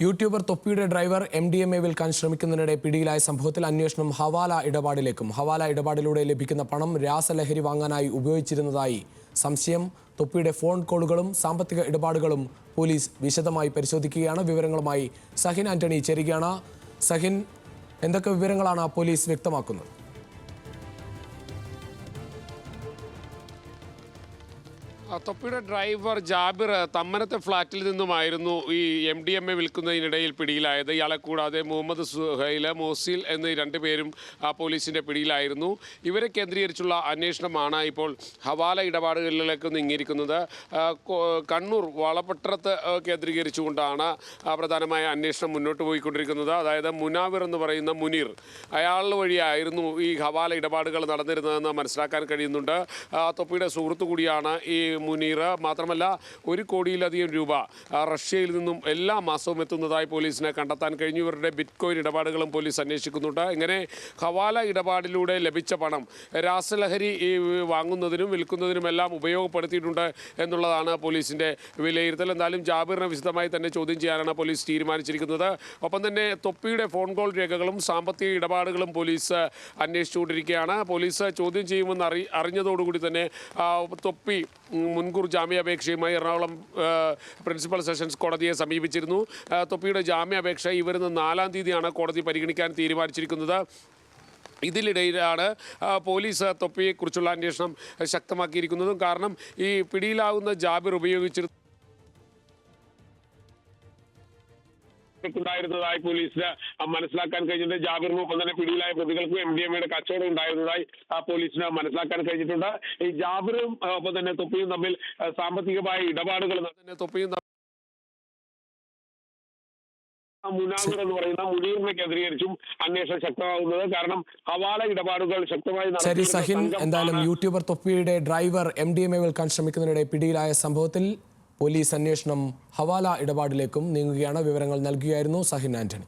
YouTuber തൊപ്പിയുടെ driver MDMA വിൽക്കാൻ ശ്രമിക്കുന്നതിനിടെ പിടിയിലായ സംഭവത്തിൽ അന്വേഷണം ഹവാല ഇടപാടിലേക്കും. ഹവാല ഇടപാടിലൂടെ ലഭിക്കുന്ന പണം രാസലഹരി വാങ്ങാനായി ഉപയോഗിച്ചിരുന്നതായി സംശയം. തൊപ്പിയുടെ ഫോൺ കോളുകളും സാമ്പത്തിക ഇടപാടുകളും പോലീസ് വിശദമായി പരിശോധിക്കുകയാണ്. വിവരങ്ങളുമായി സഹിൻ ആന്റണി ചേരുകയാണ്. സഹിൻ, എന്തൊക്കെ വിവരങ്ങളാണ് പോലീസ് വ്യക്തമാക്കുന്നത്? തൊപ്പിയുടെ ഡ്രൈവർ ജാബിർ തമ്മനത്തെ ഫ്ളാറ്റിൽ നിന്നുമായിരുന്നു ഈ MDMA വിൽക്കുന്നതിനിടയിൽ പിടിയിലായത്. ഇയാളെ കൂടാതെ മുഹമ്മദ് സുഹൈൽ, മോസിൽ എന്നീ രണ്ടുപേരും പോലീസിൻ്റെ പിടിയിലായിരുന്നു. ഇവരെ കേന്ദ്രീകരിച്ചുള്ള അന്വേഷണമാണ് ഇപ്പോൾ ഹവാല ഇടപാടുകളിലേക്ക് നീങ്ങിയിരിക്കുന്നത്. കണ്ണൂർ വളപട്ടണത്ത് കേന്ദ്രീകരിച്ചുകൊണ്ടാണ് പ്രധാനമായ അന്വേഷണം മുന്നോട്ട് പോയിക്കൊണ്ടിരിക്കുന്നത്. അതായത് മുനാവിർ എന്ന് പറയുന്ന മുനീർ, അയാൾ വഴിയായിരുന്നു ഈ ഹവാല ഇടപാടുകൾ നടന്നിരുന്നതെന്ന് മനസ്സിലാക്കാൻ കഴിയുന്നുണ്ട്. തൊപ്പിയുടെ സുഹൃത്തു കൂടിയാണ് ഈ മുനീർ. മാത്രമല്ല 1 കോടിയിലധികം രൂപ റഷ്യയിൽ നിന്നും എല്ലാ മാസവും എത്തുന്നതായി പോലീസിനെ കണ്ടെത്താൻ കഴിഞ്ഞു. ഇവരുടെ ബിറ്റ്കോയിൻ ഇടപാടുകളും പോലീസ് അന്വേഷിക്കുന്നുണ്ട്. ഇങ്ങനെ ഹവാല ഇടപാടിലൂടെ ലഭിച്ച പണം രാസലഹരി വാങ്ങുന്നതിനും വിൽക്കുന്നതിനുമെല്ലാം ഉപയോഗപ്പെടുത്തിയിട്ടുണ്ട് എന്നുള്ളതാണ് പോലീസിൻ്റെ വിലയിരുത്തൽ. എന്തായാലും ജാബിറിനെ വിശദമായി തന്നെ ചോദ്യം ചെയ്യാനാണ് പോലീസ് തീരുമാനിച്ചിരിക്കുന്നത്. ഒപ്പം തന്നെ തൊപ്പിയുടെ ഫോൺ കോൾ രേഖകളും സാമ്പത്തിക ഇടപാടുകളും പോലീസ് അന്വേഷിച്ചുകൊണ്ടിരിക്കുകയാണ്. പോലീസ് ചോദ്യം ചെയ്യുമെന്ന് അറിഞ്ഞതോടുകൂടി തന്നെ തൊപ്പി മുൻകൂർ ജാമ്യാപേക്ഷയുമായി എറണാകുളം പ്രിൻസിപ്പൽ സെഷൻസ് കോടതിയെ സമീപിച്ചിരുന്നു. തൊപ്പിയുടെ ജാമ്യാപേക്ഷ ഈ വരുന്ന 4-ാം തീയതിയാണ് കോടതി പരിഗണിക്കാൻ തീരുമാനിച്ചിരിക്കുന്നത്. ഇതിനിടയിലാണ് പോലീസ് തൊപ്പിയെക്കുറിച്ചുള്ള അന്വേഷണം ശക്തമാക്കിയിരിക്കുന്നതും. കാരണം ഈ പിടിയിലാവുന്ന ജാബിർ ഉപയോഗിച്ചിരുന്ന ഉണ്ടായിരുന്നതായി പോലീസിന് മനസ്സിലാക്കാൻ കഴിഞ്ഞിട്ടുണ്ട്. ജാബിറിനൊപ്പം തന്നെ പിടിയിലായ പ്രതികൾക്കും MDMA കച്ചവടം ഉണ്ടായിരുന്നതായി പോലീസിന് മനസ്സിലാക്കാൻ കഴിഞ്ഞിട്ടുണ്ട്. ഈ ജാബിറും ഒപ്പം തന്നെ തൊപ്പിയും തമ്മിൽ സാമ്പത്തികമായ ഇടപാടുകൾ മുനാവിർ എന്ന് പറയുന്ന മുനീറിനെ കേന്ദ്രീകരിച്ചും അന്വേഷണം ശക്തമാകുന്നത്. കാരണം ഹവാല ഇടപാടുകൾ ശക്തമായി ശരി സഹിൻ, എന്തായാലും യൂട്യൂബർ തൊപ്പിയുടെ ഡ്രൈവർ MDMA വിൽക്കാൻ ശ്രമിക്കുന്നതിനിടെ പിടിയിലായ സംഭവത്തിൽ പോലീസ് അന്വേഷണം ഹവാല ഇടപാടിലേക്കും നീങ്ങുകയാണ്. വിവരങ്ങൾ നൽകുകയായിരുന്നു സഹിൻ ആന്റണി.